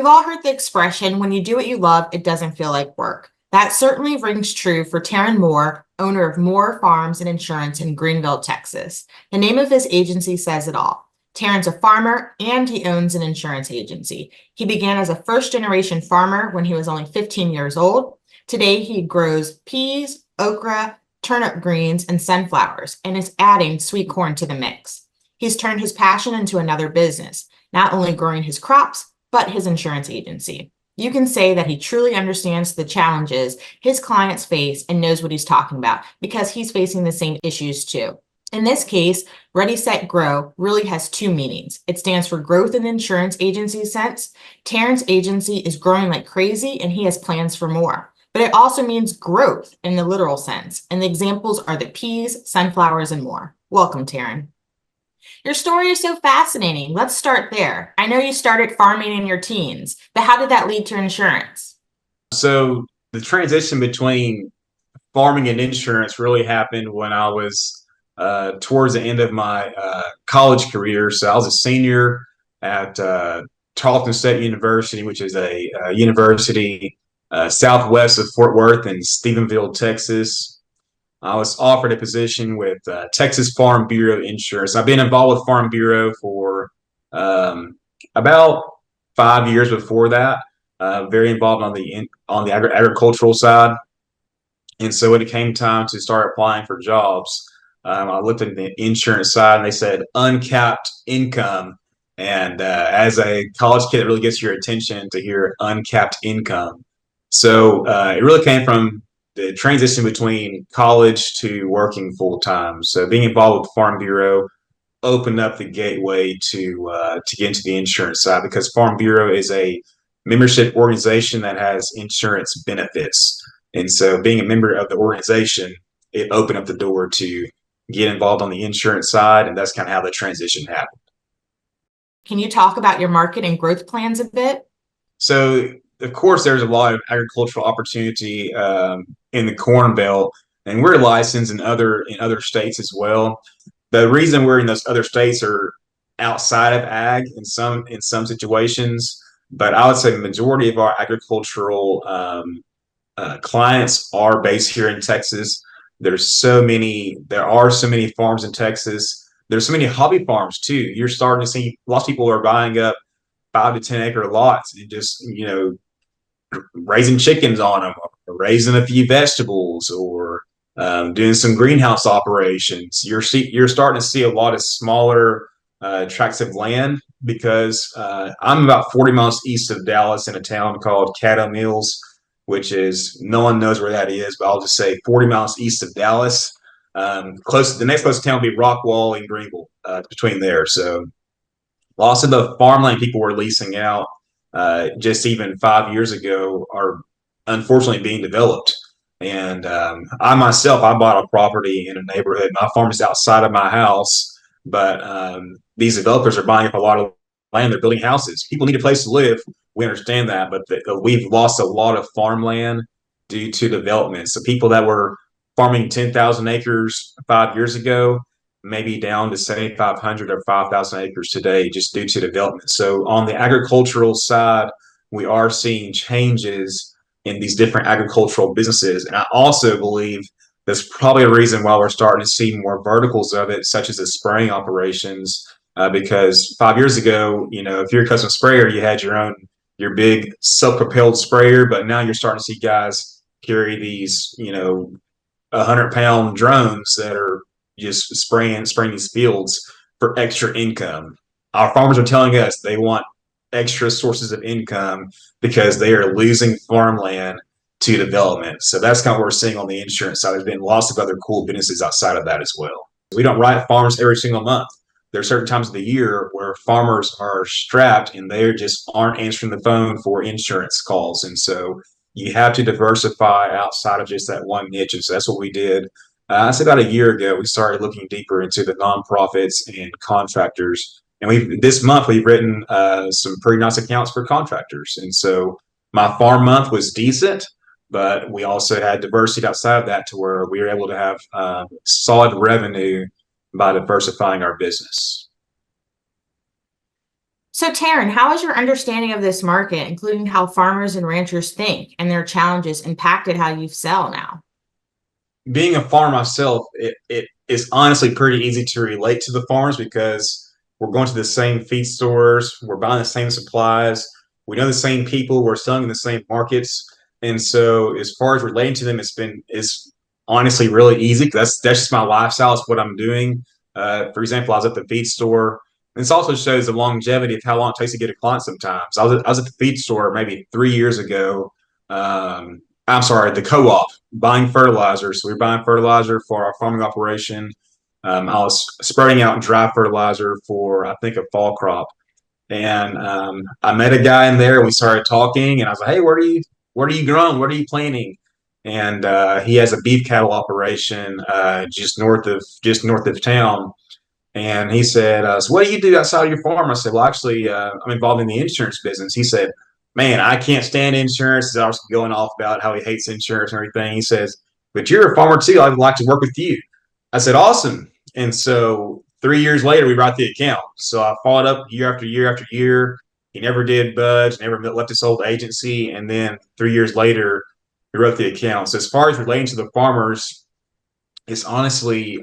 We've all heard the expression, when you do what you love, it doesn't feel like work. That certainly rings true for Terren Moore, owner of Moore Farms and Insurance in Greenville, Texas. The name of his agency says it all. Terren's a farmer and he owns an insurance agency. He began as a first-generation farmer when he was only 15 years old. Today, he grows peas, okra, turnip greens, and sunflowers, and is adding sweet corn to the mix. He's turned his passion into another business, not only growing his crops, but his insurance agency. You can say that he truly understands the challenges his clients face and knows what he's talking about because he's facing the same issues too. In this case, Ready, Set, Grow really has two meanings. It stands for growth in the insurance agency sense. Terren's agency is growing like crazy and he has plans for more. But it also means growth in the literal sense. And the examples are the peas, sunflowers, and more. Welcome, Terren. Your story is so fascinating. Let's start there. I know you started farming in your teens, but how did that lead to insurance? So the transition between farming and insurance really happened when I was towards the end of my college career. So I was a senior at Tarleton State University, which is a university southwest of Fort Worth in Stephenville, Texas. I was offered a position with Texas Farm Bureau Insurance. I've been involved with Farm Bureau for about 5 years before that. Very involved on the agricultural side, and so when it came time to start applying for jobs, I looked at the insurance side, and they said uncapped income. And as a college kid, it really gets your attention to hear uncapped income. So it really came from the transition between college to working full time. So being involved with Farm Bureau opened up the gateway to get into the insurance side because Farm Bureau is a membership organization that has insurance benefits. And so being a member of the organization, it opened up the door to get involved on the insurance side. And that's kind of how the transition happened. Can you talk about your market and growth plans a bit? So, of course, there's a lot of agricultural opportunity in the Corn Belt, and we're licensed in other states as well. The reason we're in those other states are outside of ag in some situations, but I would say the majority of our agricultural clients are based here in Texas. There are so many farms in Texas. There's so many hobby farms too. You're starting to see lots of people are buying up 5 to 10 acre lots and just raising chickens on them, or raising a few vegetables, or doing some greenhouse operations. You're starting to see a lot of smaller tracts of land because I'm about 40 miles east of Dallas in a town called Caddo Mills, which is no one knows where that is, but I'll just say 40 miles east of Dallas. The next closest town would be Rockwall and Greenville, between there. So lots of the farmland people were leasing out just even 5 years ago are unfortunately being developed. And I bought a property in a neighborhood. My farm is outside of my house, but these developers are buying up a lot of land. They're building houses. People need a place to live. We understand that, but we've lost a lot of farmland due to development. So people that were farming 10,000 acres 5 years ago, maybe down to 7,500 or 5,000 acres today just due to development. So on the agricultural side, we are seeing changes in these different agricultural businesses. And I also believe that's probably a reason why we're starting to see more verticals of it, such as the spraying operations. Because 5 years ago, if you're a custom sprayer, you had your big self-propelled sprayer, but now you're starting to see guys carry these, 100-pound drones that are just spraying these fields for extra income. Our farmers are telling us they want extra sources of income because they are losing farmland to development. So that's kind of what we're seeing on the insurance side. There's been lots of other cool businesses outside of that as well. We don't write farms every single month. There are certain times of the year where farmers are strapped and they just aren't answering the phone for insurance calls. And so you have to diversify outside of just that one niche. And so that's what we did. I said about a year ago, we started looking deeper into the nonprofits and contractors. And this month we've written some pretty nice accounts for contractors. And so my farm month was decent, but we also had diversity outside of that to where we were able to have solid revenue by diversifying our business. So, Taryn, how has your understanding of this market, including how farmers and ranchers think and their challenges, impacted how you sell now? Being a farmer myself, it is honestly pretty easy to relate to the farmers because we're going to the same feed stores, we're buying the same supplies, we know the same people, we're selling in the same markets, and so as far as relating to them, it's honestly really easy. That's just my lifestyle. It's what I'm doing. For example, I was at the feed store. This also shows the longevity of how long it takes to get a client. Sometimes I was at the feed store maybe 3 years ago. I'm sorry, the co-op buying fertilizer. So we are buying fertilizer for our farming operation. I was spreading out dry fertilizer for, I think, a fall crop. And I met a guy in there and we started talking and I was like, hey, what are you growing? What are you planting? And he has a beef cattle operation just north of town. And he said, so what do you do outside of your farm? I said, well, actually, I'm involved in the insurance business. He said, man, I can't stand insurance. I was going off about how he hates insurance and everything. He says, but you're a farmer too. I'd like to work with you. I said, awesome. And so 3 years later, we write the account. So I followed up year after year after year. He never did budge, never left his old agency. And then 3 years later, we wrote the account. So as far as relating to the farmers, it's honestly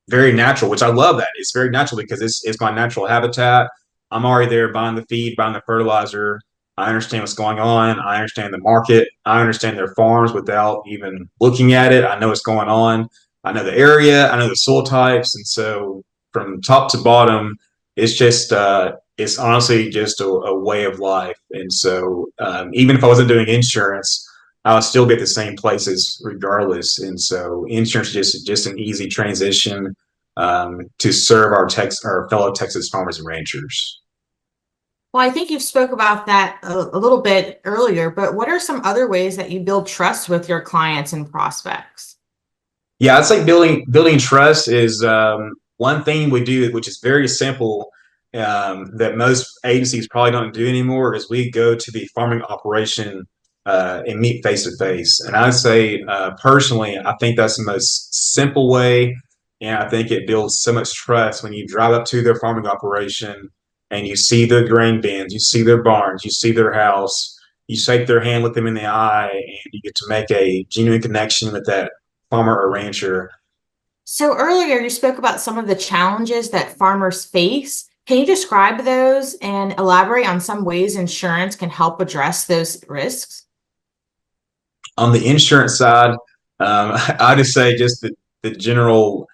very natural, which I love that. It's very natural because it's my natural habitat. I'm already there buying the feed, buying the fertilizer. I understand what's going on. I understand the market. I understand their farms without even looking at it. I know what's going on. I know the area. I know the soil types. And so from top to bottom, it's honestly just a way of life. And so even if I wasn't doing insurance, I'll still be at the same places regardless. And so insurance is just an easy transition to serve our fellow Texas farmers and ranchers. Well, I think you've spoke about that a little bit earlier, but what are some other ways that you build trust with your clients and prospects? Yeah, I'd say building trust is one thing we do, which is very simple, that most agencies probably don't do anymore. Is we go to the farming operation and meet face to face. And I'd say personally, I think that's the most simple way, and I think it builds so much trust when you drive up to their farming operation and you see their grain bins, you see their barns, you see their house, you shake their hand, look them in the eye, and you get to make a genuine connection with that farmer or rancher. So earlier you spoke about some of the challenges that farmers face. Can you describe those and elaborate on some ways insurance can help address those risks? On the insurance side, I just say just the general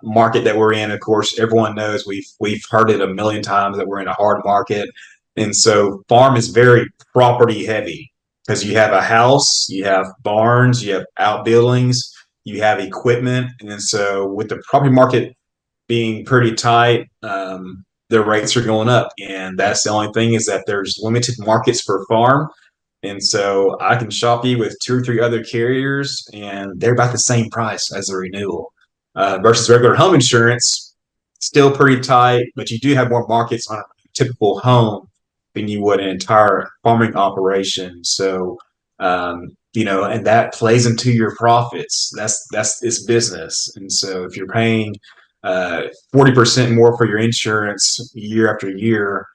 market that we're in. Of course, everyone knows we've heard it a million times that we're in a hard market, and so farm is very property heavy because you have a house, you have barns, you have outbuildings, you have equipment, and so with the property market being pretty tight, the rates are going up, and that's the only thing is that there's limited markets for farm. And so I can shop you with two or three other carriers, and they're about the same price as the renewal. Versus regular home insurance, still pretty tight, but you do have more markets on a typical home than you would an entire farming operation. So, and that plays into your profits. That's its business. And so if you're paying 40% more for your insurance year after year,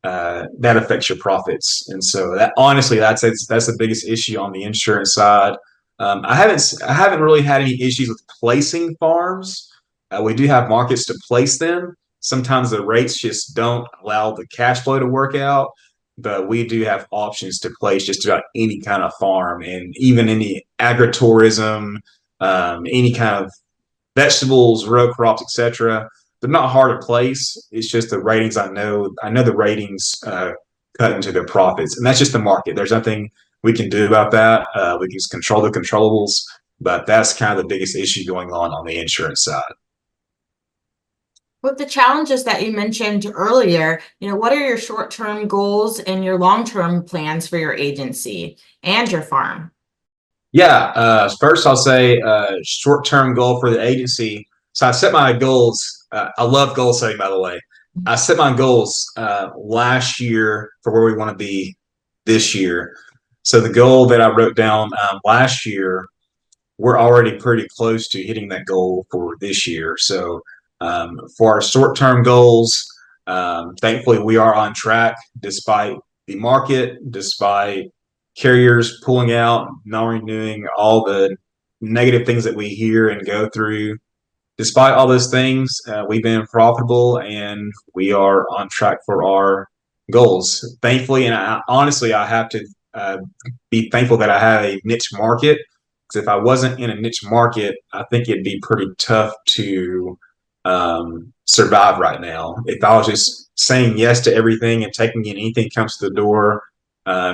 that affects your profits. And so that honestly, that's the biggest issue on the insurance side. I haven't really had any issues with placing farms. We do have markets to place them. Sometimes the rates just don't allow the cash flow to work out, but we do have options to place just about any kind of farm and even any agritourism, any kind of vegetables, row crops, etc. They're not hard to place. It's just the ratings. I know the ratings cut into their profits, and that's just the market. There's nothing we can do about that. We can just control the controllables, but that's kind of the biggest issue going on the insurance side. With the challenges that you mentioned earlier, what are your short-term goals and your long-term plans for your agency and your farm? Yeah. First, I'll say short-term goal for the agency. So I set my goals. I love goal setting, by the way. I set my goals last year for where we want to be this year. So the goal that I wrote down last year, we're already pretty close to hitting that goal for this year. So for our short-term goals, Thankfully, we are on track despite the market, despite carriers pulling out, not renewing, all the negative things that we hear and go through. Despite all those things, we've been profitable and we are on track for our goals. Thankfully, and honestly, I have to be thankful that I have a niche market. Because if I wasn't in a niche market, I think it'd be pretty tough to survive right now. If I was just saying yes to everything and taking in anything comes to the door,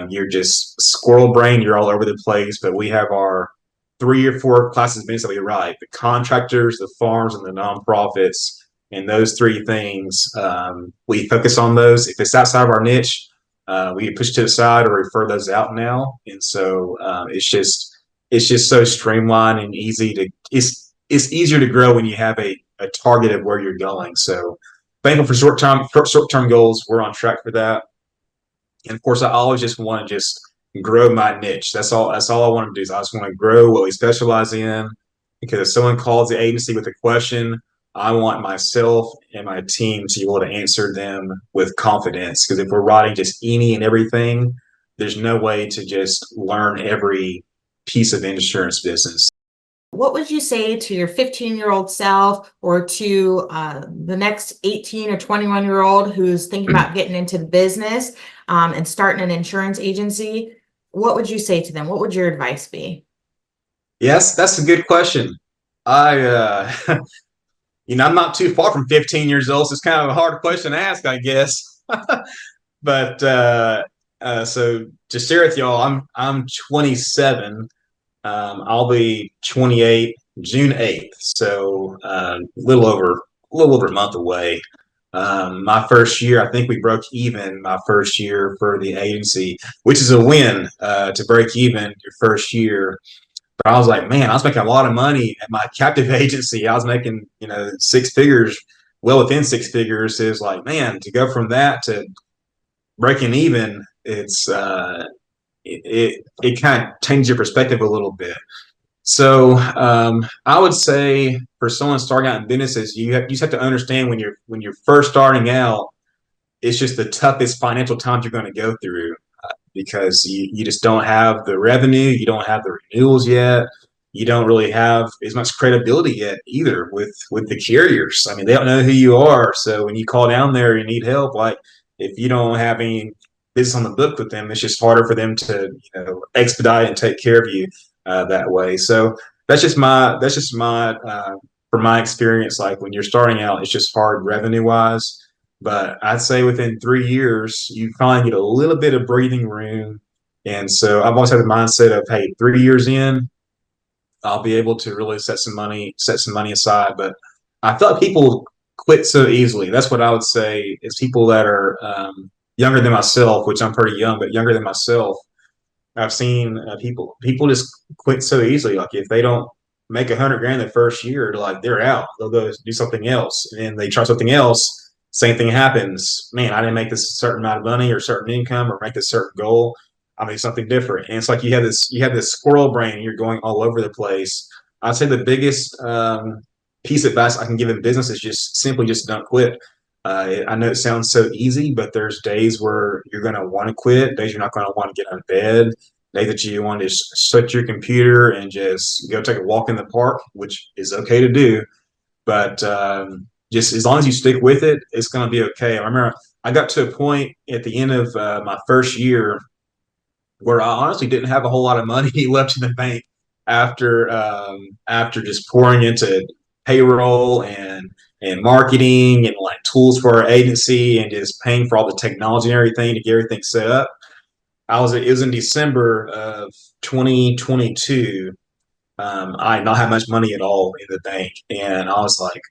you're just squirrel brain. You're all over the place. But we have our 3 or 4 classes of business that we write: the contractors, the farms, and the nonprofits. And those 3 things, we focus on those. If it's outside of our niche, we push to the side or refer those out now. And so it's just so streamlined and easy to it's easier to grow when you have a target of where you're going. So thankful for short term goals. We're on track for that. And of course, I always just want to just grow my niche. That's all I want to do is I just want to grow what we specialize in. Because if someone calls the agency with a question, I want myself and my team to be able to answer them with confidence. Because if we're writing just any and everything, there's no way to just learn every piece of insurance business. What would you say to your 15-year-old self or to the next 18 or 21-year-old who's thinking about getting into the business and starting an insurance agency? What would you say to them? What would your advice be? Yes, that's a good question. I I'm not too far from 15 years old, so it's kind of a hard question to ask, I guess. But so to share with y'all, I'm 27. I'll be 28 June 8th, so a little over a month away. My first year, I think we broke even my first year for the agency, which is a win to break even your first year. But I was like, man, I was making a lot of money at my captive agency. I was making, 6 figures, well within 6 figures. It was like, man, to go from that to breaking even, it kind of changed your perspective a little bit. So I would say for someone starting out in businesses, you just have to understand when you're first starting out, it's just the toughest financial times you're going to go through because you just don't have the revenue, you don't have the renewals yet, you don't really have as much credibility yet either with the carriers. I mean, they don't know who you are, so when you call down there and need help, like if you don't have any business on the book with them, it's just harder for them to expedite and take care of you that way. So that's just my from my experience. Like when you're starting out, it's just hard revenue wise. But I'd say within 3 years, you finally get a little bit of breathing room. And so I've always had the mindset of, hey, 3 years in, I'll be able to really set some money aside. But I thought people quit so easily. That's what I would say is people that are younger than myself, which I'm pretty young, but younger than myself. I've seen people just quit so easily. Like if they don't make 100 grand the first year, they're out. They'll go do something else, and they try something else. Same thing happens. Man, I didn't make this certain amount of money or certain income or make this certain goal. I made something different, and it's like you have this squirrel brain. And you're going all over the place. I'd say the biggest piece of advice I can give in business is just simply just don't quit. I know it sounds so easy, but there's days where you're going to want to quit, days you're not going to want to get out of bed, days that you want to just shut your computer and just go take a walk in the park, which is okay to do. But just as long as you stick with it, it's going to be okay. I remember I got to a point at the end of my first year where I honestly didn't have a whole lot of money left in the bank after just pouring into payroll and marketing and like tools for our agency and just paying for all the technology and everything to get everything set up. It was in December of 2022. I did not have much money at all in the bank, and I was like,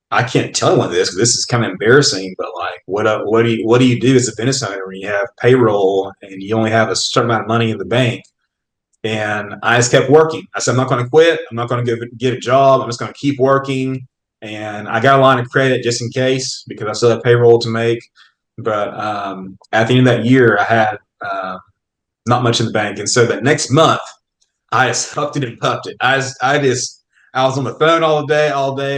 I can't tell anyone this because this is kind of embarrassing. But like, what do you do as a business owner when you have payroll and you only have a certain amount of money in the bank? And I just kept working. I said, I'm not going to quit. I'm not going to go get a job. I'm just going to keep working. And I got a line of credit just in case because I still have payroll to make. But at the end of that year, I had not much in the bank. And so that next month, I just huffed it and puffed it. I just I was on the phone all day,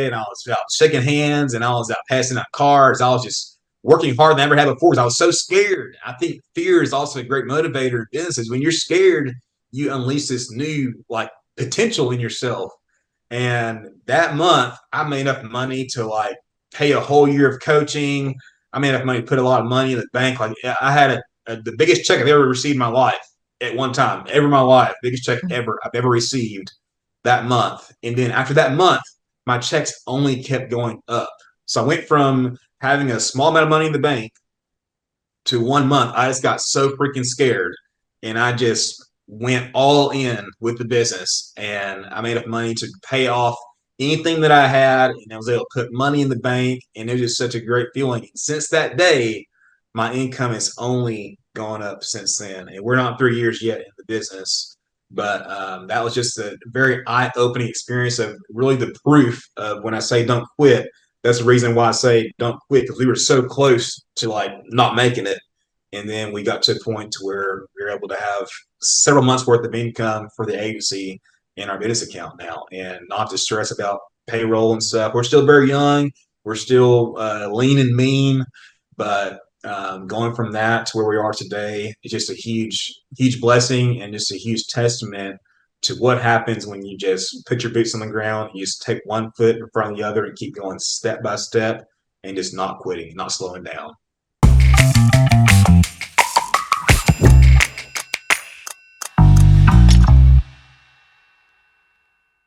and I was out shaking hands, and I was out passing out cards. I was just working harder than I ever had before because I was so scared. I think fear is also a great motivator in businesses. When you're scared, you unleash this new like potential in yourself. And that month, I made enough money to like pay a whole year of coaching. I made enough money to put a lot of money in the bank. Like I had the biggest check I've ever received in my life at one time, ever in my life, biggest check ever I've ever received that month. And then after that month, my checks only kept going up. So I went from having a small amount of money in the bank to 1 month. I just got so freaking scared, and I just went all in with the business, and I made enough money to pay off anything that I had, and I was able to put money in the bank, and it was just such a great feeling. And since that day, my income has only gone up since then, and we're not 3 years yet in the business. But that was just a very eye-opening experience of really the proof of when I say don't quit. That's the reason why I say don't quit, because we were so close to like not making it, and then we got to a point to where we were able to have several months worth of income for the agency in our business account now, and not to stress about payroll and stuff. We're still very young. We're still lean and mean, but going from that to where we are today is just a huge blessing and just a huge testament to what happens when you just put your boots on the ground, you just take one foot in front of the other and keep going step by step and just not quitting, not slowing down.